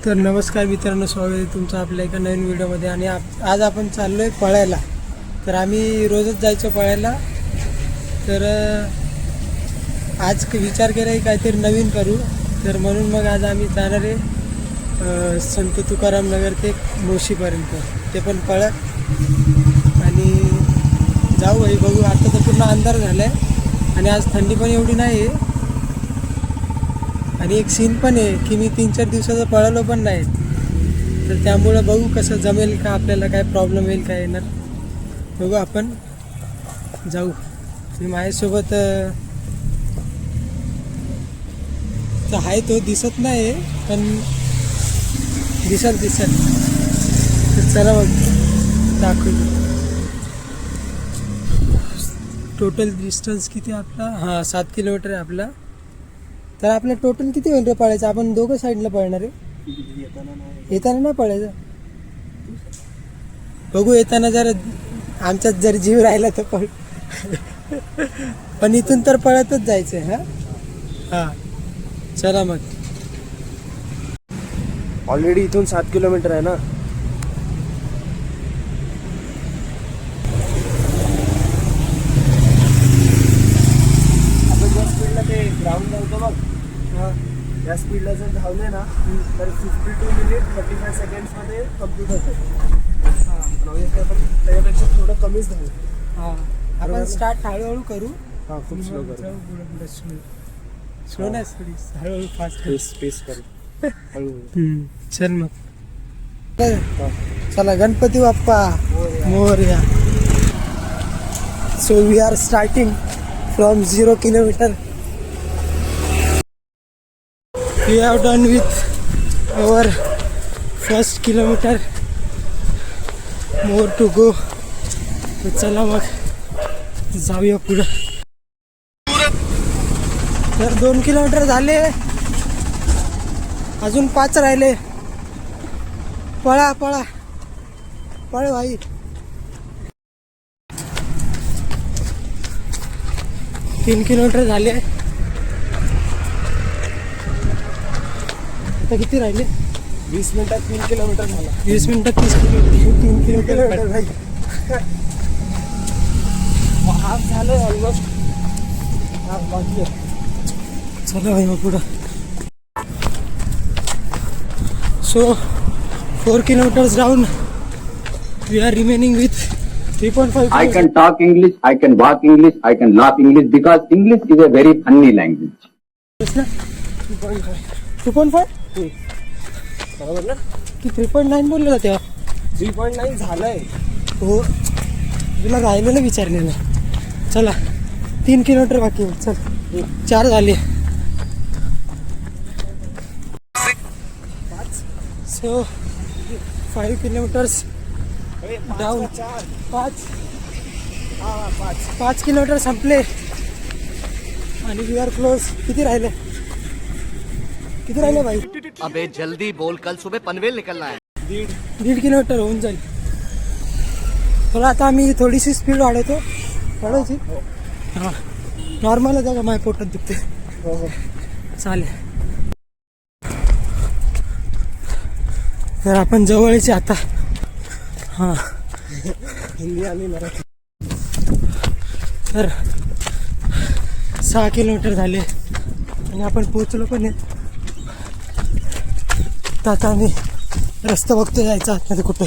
तर नमस्कार मित्रांनो, स्वागत आहे तुमचं आपल्या एका नवीन व्हिडिओमध्ये. आणि आज आपण चाललो आहे पळायला. तर आम्ही रोजच जायचो पळायला, तर आज विचार केला की काहीतरी नवीन करू. तर म्हणून मग आज आम्ही जाणार आहे संत तुकाराम नगर ते मोशीपर्यंत, ते पण पळत. आणि जाऊ भाई, बघू. आता तर पूर्ण अंधार झाला आहे आणि आज थंडी पण एवढी नाही आहे. आणि एक सीन पण आहे की मी 3-4 दिवसाचं पळालो पण नाही, तर त्यामुळं बघू कसं जमेल का, आपल्याला काय प्रॉब्लेम येईल काय येणार बघू. आपण जाऊ. मी माझ्यासोबत तर आहे, तो दिसत नाही पण दिसल. तर चला मग दाखवू. टोटल डिस्टन्स किती आपला? 7 किलोमीटर आहे आपला. तर आपलं टोटल किती होईल रे पळायचं? आपण दोघं साईडला पळणार आहे, येताना नाही पळायचं. बघू, येताना जर आमच्यात जर जीव राहिला तर पळ, पण इथून तर पळतच जायचं. हां चला मग. ऑलरेडी इथून 7 किलोमीटर आहे ना. आपण ज्या स्पीडला ते ग्राउंड धावतो बघ, त्या स्पीडला जर धावले ना तर 52 मिनिट 35 सेकंड्समध्ये कम्प्लीट होतं. पण त्याच्यापेक्षा थोडं कमीच धावू. आपण स्टार्ट हळूहळू करू. खूप स्लो करू. स्लो नाही, थोडी हळूहळू फास्ट स्पेस करू हळूहळू. चल मग. चला, Ganpati Bappa Morya. So we are starting from 0 kilometer. We have done with our first kilometer. More to go. तर चला मग जाऊया पुढं. तर 2 किलोमीटर झाले, अजून 5 राहिले. पळा पळा पळ भाई. तीन किलोमीटर झाले. आता किती राहिले? 20 मिनिटात 3 किलोमीटर झाला. 20 मिनिटात 30 किलोमीटर. 3 किलोमीटर भाई. हाफ झालं ऑलमोस्ट. हाफ बाकी आहे. चला भाई मग पुढं. So 4 kilometers down, we are remaining with 3.5 I can talk English, I can walk English, I can laugh English because English is a very funny language. 2.5 बरोबर ना? की 3.9 बोललेला तेव्हा? 3.9 झालंय. हो, तुला राहिलेलं विचारलेलं. चला, 3 किलोमीटर बाकी आहे. चल, 4 झाले. So 5 kilometers down. 5 किलोमीटर संपले आणि वी आर क्लोज. किती राहिले भाई? अबे जल्दी बोल, कल सुबह पनवेल निकलना है. 1.5 किलोमीटर होऊन जाईल. थोडा आता आम्ही थोडीशी स्पीड वाढवायची. हां, नॉर्मल जागा, माझ्या पोटात दुखते. चालेल. तर आपण जवळचे आता. हां, हिंदी आणि मराठी. तर 6 किलोमीटर झाले आणि आपण पोचलो पण आहे. तर आता आम्ही रस्ता बघतो जायचा आतमध्ये कुठे.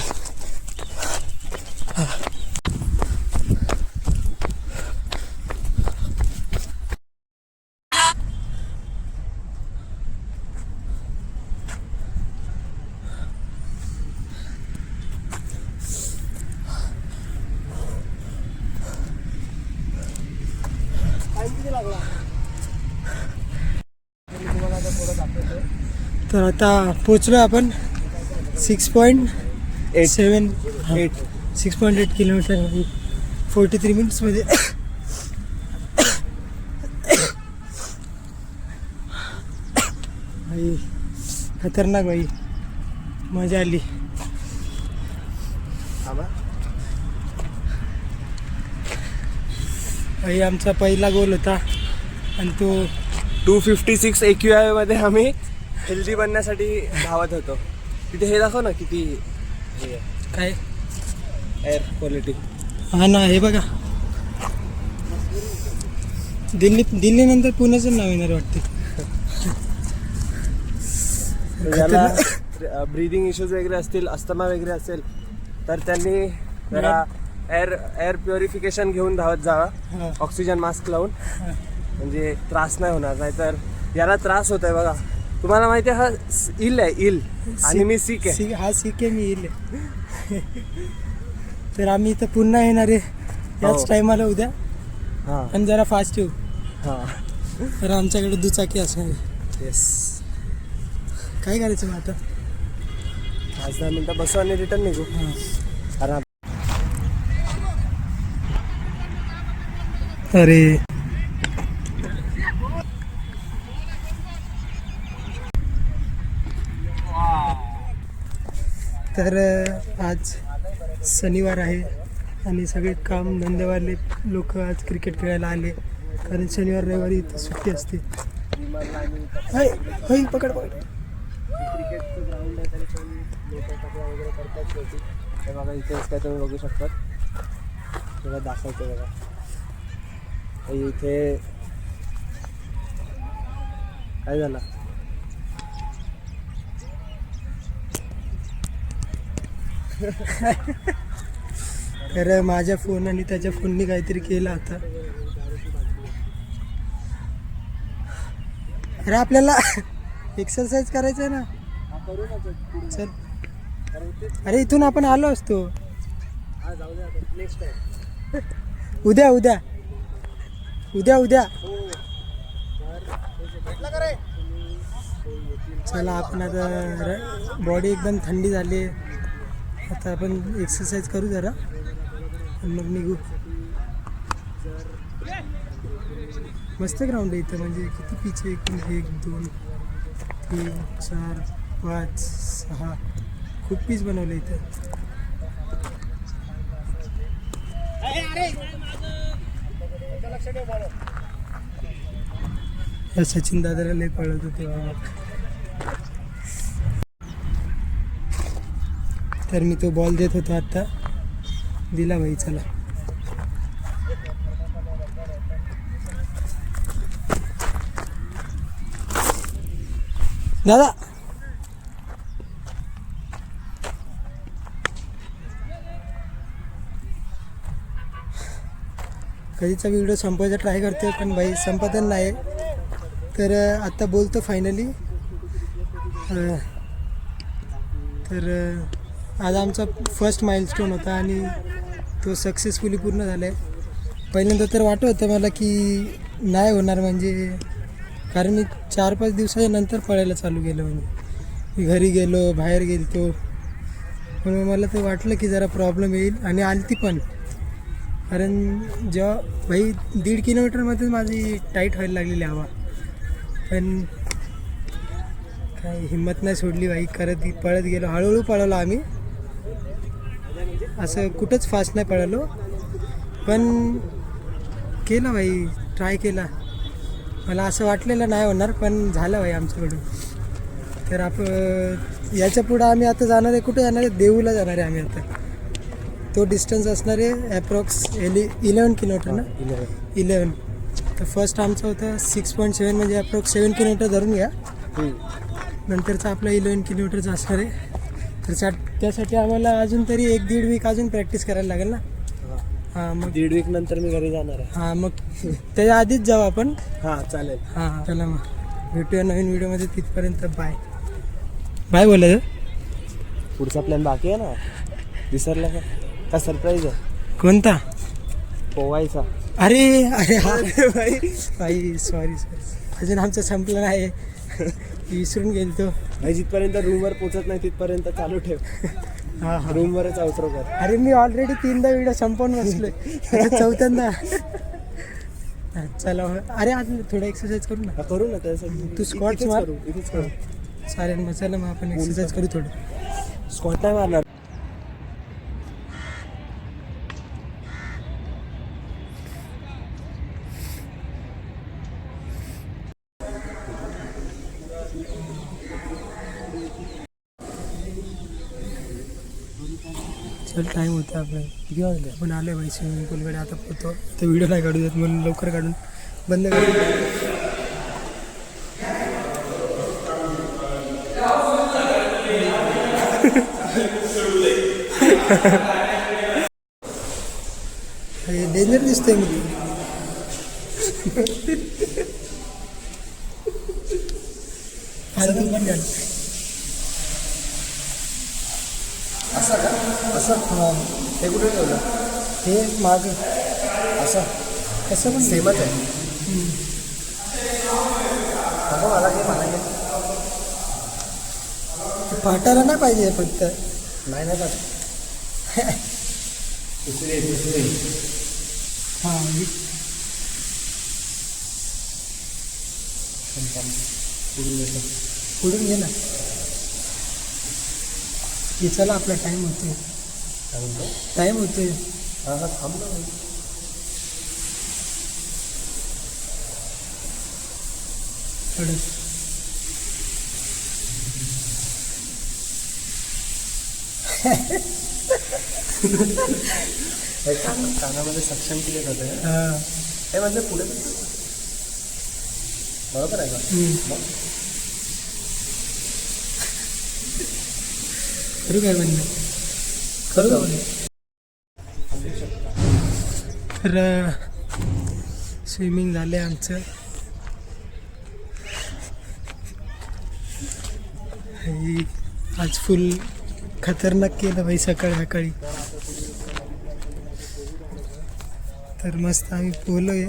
तर आता पोचलो आपण 6.8 किलोमीटर 43 मिनिट्समध्ये. भाई खतरनाक भाई, मजा आली. भाई आमचा पहिला गोल होता आणि तो 256 AQI मध्ये आम्ही हेल्दी बनण्यासाठी धावत होतो. तिथे हे दाखव ना किती हे काय एअर क्वालिटी. हा ना, हे बघा दिल्ली नंतर पुण्याचं नाव येणार वाटते. ज्याला ब्रीदिंग इश्यूज वगैरे असतील, अस्थमा वगैरे असेल तर त्यांनी जरा एअर प्युरिफिकेशन घेऊन धावत जावा, ऑक्सिजन मास्क लावून, म्हणजे त्रास नाही होणार. नाहीतर याला त्रास होत आहे बघा. तुम्हाला माहिती आहे हा इल आहे, इल, आणि मी सीक आहे. हा सीक आहे, मी येईल. तर आम्ही इथं पुन्हा येणार आहे याच टायमाला उद्या. हां आणि जरा फास्ट येऊ, हां तर आमच्याकडे दुचाकी असणार आहे. येस. काय करायचं मग आता? 5-10 मिनटं बसू आणि रिटर्न निघू. आराम. अरे तर आज शनिवार आहे आणि सगळे काम धंदेवाले लोक आज क्रिकेट खेळायला आले, कारण शनिवार रविवारी इथं सुट्टी असते. होय पकड पकड. क्रिकेटचं ग्राउंड आहे तरी पण लोक कपडा वगैरे करतात शेवटी. हे बघा इथेच काय तुम्ही बघू शकतात. तुला दाखवतो बघा. इथे काय झालं, तर माझ्या फोन आणि त्याच्या फोननी काहीतरी केलं आता. अरे आपल्याला एक्सरसाइज करायचं आहे ना, करू ना चल. अरे इथून आपण आलो असतो. हा जाऊ दे आता, नेक्स्ट टाइम. उद्या उद्या उद्या उद्या चला. आपण आता बॉडी एकदम थंडी झाली, आता आपण एक्सरसाइज करू जरा आणि मग निघू. मस्त ग्राउंड आहे इथं, म्हणजे किती पिच आहे? 1 2 3 4 5 6 खूप पिच बनवलं इथं. सचिन दादाला लय पळत होते बाबा. तर मी तो बॉल देत होतो, आता दिला भाई. चला दादा. कधीचा व्हिडिओ संपवायचा ट्राय करते पण भाई संपतच नाही. तर आता बोलतो फायनली. तर आज आमचा फर्स्ट माइलस्टोन होता आणि तो सक्सेसफुली पूर्ण झाला आहे. पहिल्यांदा तर वाटत होतं मला की नाही होणार, म्हणजे कारण मी 4-5 दिवसाच्या नंतर पळायला चालू केलं. म्हणजे मी घरी गेलो, बाहेर गेलो, म्हणून मला तर वाटलं की जरा प्रॉब्लेम येईल, आणि आलती पण. कारण जेव्हा भाई 1.5 किलोमीटरमध्ये माझी टाईट व्हायला लागलेली हवा, पण काय हिंमत नाही सोडली भाई. पळत गेलो, हळूहळू पळवलो आम्ही, असं कुठंच फास्ट नाही पळालो, पण केलं भाई, ट्राय केला. मला असं वाटलेलं नाही होणार, पण झालं भाई आमच्याकडून. तर आपण याच्या पुढं आम्ही आता जाणार आहे, कुठे जाणार आहे? देऊला जाणार आहे आम्ही आता. तो डिस्टन्स असणार आहे ॲप्रॉक्स 11 किलोमीटर ना, 11. तर फर्स्ट आमचं होतं 6.7, म्हणजे ॲप्रॉक्स 7 किलोमीटर धरून घ्या. नंतरचं आपलं 11 किलोमीटरचं असणार आहे. तर त्यासाठी आम्हाला अजून तरी 1-1.5 वीक अजून प्रॅक्टिस करायला लागेल ना. हां, मग 1.5 वीक नंतर मी घरी जाणार आहे. हां, मग त्याच्या आधीच जाऊ आपण. हां चालेल. हां चला, मग भेटूया नवीन व्हिडिओमध्ये. तिथपर्यंत बाय बाय. बोलायचं पुढचा प्लॅन बाकी आहे ना, विसरला का सरप्राईज आहे? कोणता? पोवायचा. अरे अरे हा भाई, सॉरी अजून आमचं संपलं नाही, विसरून गेलो तो. भाई जिथपर्यंत रूमवर पोचत नाही तिथपर्यंत चालू ठेव. हां हां, रूमवरच आउटरो कर. अरे मी ऑलरेडी 3दा व्हिडिओ संपवून बसलोय, आता 4थ्यांदा. चला अरे आज थोडं एक्सरसाइज करू ना. करू ना त्यासाठी. तू स्क्वॉट्स इथेच मार. करू, इथेच करू. चालेल मग, चला मग आपण एक्सरसाइज करू थोडं. स्क्वॉट नाही मारणार. चल टाईम होता आपला. किती वाजले? आपण आले भाई स्विमिंग पूलकडे. आता पोहतो. तर व्हिडिओ नाही काढू देत म्हणून लवकर काढून बंद करू. डेंजर दिसतोय मी. असं का? असं हां हे कुठे ठेवलं? हे माग असं कसं पण सेमच आहे. अगं मला घे. फाटायला नाही पाहिजे फक्त. नाही नाही पाहिजे. दुसरी हां पुढून घे ना. हे चला आपला टाईम होतोय. काय म्हणतो? टाईम होतोय. हा हा थांब ना. थोडं हे कानामध्ये सक्षम क्लिअर होतं. हां हे म्हणजे पुढे बरोबर आहे का? मग करू काय म्हणणं करू का म्हणणं. तर स्विमिंग झालं आहे आमचं. आणि आज फुल खतरनाक केलं भाई सकाळी. तर मस्त आम्ही पोहलोय.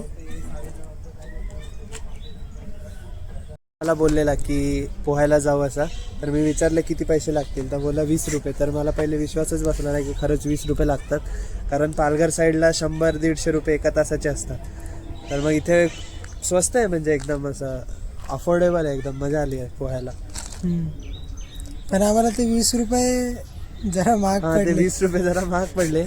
मला बोललेला की पोहायला जाऊ असा. तर मी विचारलं किती पैसे लागतील. तर बोला 20 रुपये. तर मला पहिले विश्वासच बसला नाही की खरंच 20 रुपये लागतात. कारण पालघर साईडला 100-150 रुपये एका तासाचे असतात. तर मग इथे स्वस्त आहे, म्हणजे एकदम असं अफोर्डेबल आहे. एकदम मजा आली आहे पोहायला. पण आम्हाला ते 20 रुपये जरा महाग हां, ते पडले. 20 रुपये जरा महाग पडले.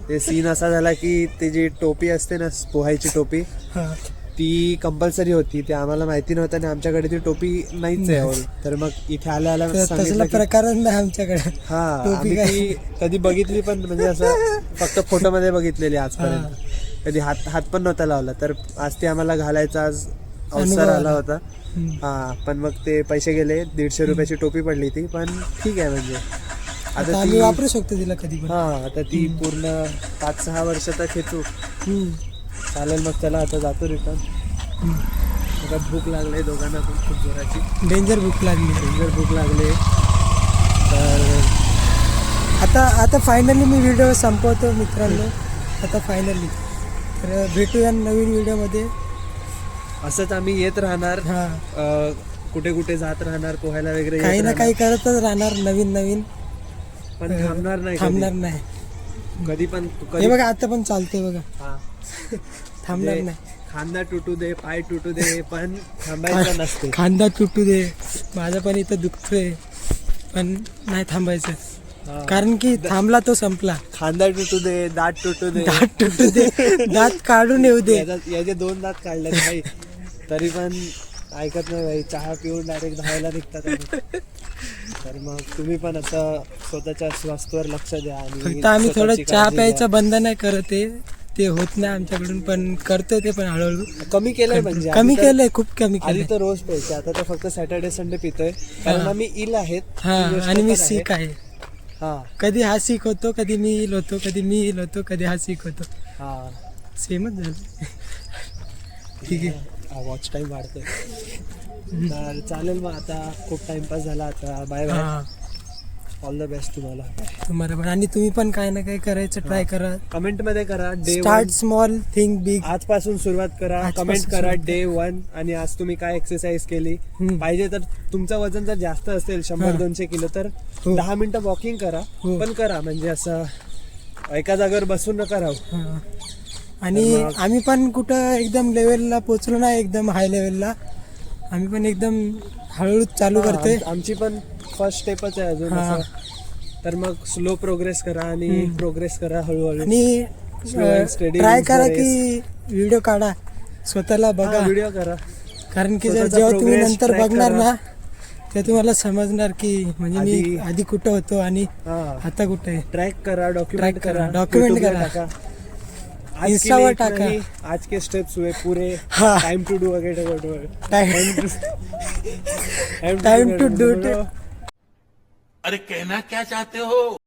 ते सीन असा झाला की ते जी टोपी असते ना, पोहायची टोपी, हां ती कंपल्सरी होती. ते आम्हाला माहिती नव्हतं आणि आमच्याकडे ती टोपी नाहीच आहे अवल. तर मग इथे आल्या तर तसला सांगितलं की प्रकारच नाही आमच्याकडे. हा, टोपी आम्ही काय? ती कधी बघितली पण म्हणजे असं फक्त फोटोमध्ये बघितलेली आजपर्यंत. कधी हात पण नव्हता लावला. तर आज ती आम्हाला घालायचा आज अवसर अनुभव आला होता. हम्म. हा, पण मग ते पैसे गेले. 150 रुपयाची टोपी पडली ती. पण ठीक आहे, म्हणजे आता आता आम्ही ती वापरू शकतो तिला कधी पण. हा, आता ती पूर्ण 5-6 वर्ष तर खेचू. हम्म. चालेल मग, चला आता जातो रिटर्न. आता भूक लागली दोघांना पण खूप जोराची. डेंजर भूक लागली. जर भूक लागली तर आता फायनली मी व्हिडिओ संपवतो मित्रांनो. आता फायनली तर भेटूया नवीन व्हिडिओमध्ये. असंच आम्ही येत राहणार. हां कुठे कुठे जात राहणार पोहायला वगैरे येत काही ना राहणार. काही करतच राहणार नवीन. पण थांबणार नाही थांबणार कधी. नाही. कधी पण हे बघा आता पण चालतंय बघा. हा. थांबणार म्हणजे नाही. खांदा तुटू दे, पाय तुटू दे, पण थांबायचं नसते. खांदा तुटू दे. माझं पण इथं दुखतोय पण नाही थांबायचं. हा. कारण की थांबला तो संपला. खांदा तुटू दे, दात तुटू दे. दात तुटू दे. दात काढून येऊ दे. याचे 2 दात काढले भाई, तरी पण ऐकत नाही भाई. चहा पिऊन डायरेक्ट धावायला निघतात आम्ही. तर मग तुम्ही पण आता स्वतःच्या स्वास्थ्यावर लक्ष द्या. आणि फक्त आम्ही थोडं स्वतःची चहा काळजी प्यायचं बंद नाही करत आहे. ते होत नाही आमच्याकडून, पण करतोय ते पण हळूहळू. घ्या. कमी केलंय, म्हणजे कमी आधी तर- केलंय, खूप कमी आधी केलंय. तर रोज प्यायचे, आता तर फक्त सॅटर्डे संडे पितोय. कारण हा. आम्ही इल आहेत. हा, ही गोष्ट आणि मी पण आहे. सीख आहे. हा कधी हा सीख होतो, कधी मी इल होतो, कधी मी इल होतो, कधी हा सीख होतो. हा. सेमच झालं. ठीक आहे. वॉच टाइम वाढतोय. तर चालेल मग, आता खूप टाइमपास झाला. आता बाय बाय. हा ऑल द बेस्ट तुम्हाला. तुम्हाला पण. आणि तुम्ही पण काही ना काही करायचं ट्राय करा. कमेंट मध्ये करा day start small think big. आजपासून सुरुवात करा. आजपासून कमेंट करा सुरुवात डे 1. आणि आज तुम्ही काय एक्सरसाइज केली. हम्म. पाहिजे तर तुमचं वजन जर जास्त असेल 100-200 किलो, तर हो. 10 मिनिटं वॉकिंग करा. हो. पण करा, म्हणजे असं एका जागेवर बसून नका राहू. हा. आणि तर मग- आम्ही पण कुठं एकदम लेवलला पोचलो नाही, एकदम हाय लेवलला. आम्ही पण एकदम हळूहळू चालू करतोय. आमची पण फर्स्ट स्टेपच आहे अजून. हा. असं तर मग स्लो प्रोग्रेस करा आणि हम्म. प्रोग्रेस करा हळूहळू. आणि Slow and steady try wins करा the की व्हिडिओ काढा, स्वतःला बघा. व्हिडिओ करा. कारण की स्वतःचा जेव्हा तुम्ही progress नंतर track बघणार करा. ना, ते तुम्हाला समजणार की म्हणजे मी आधी- आधी कुठं होतो आणि हा आता कुठे आहे. ट्रॅक करा, डॉक्युमेंट Track करा, करा, document YouTube ला करा. टाका. आज के Insta वर लिए टाका. इतना ही, आज के स्टेप्स हुए पूरे. हा. टाइम टू डू वगैरे Time to do it. अरे कहना क्या चाहते हो?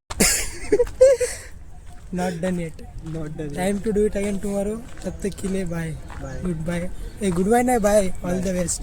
Not done yet. Not done. Time to do it again tomorrow. तब तक के लिए bye. Bye. Goodbye. Goodbye नाही, बाय. All the best.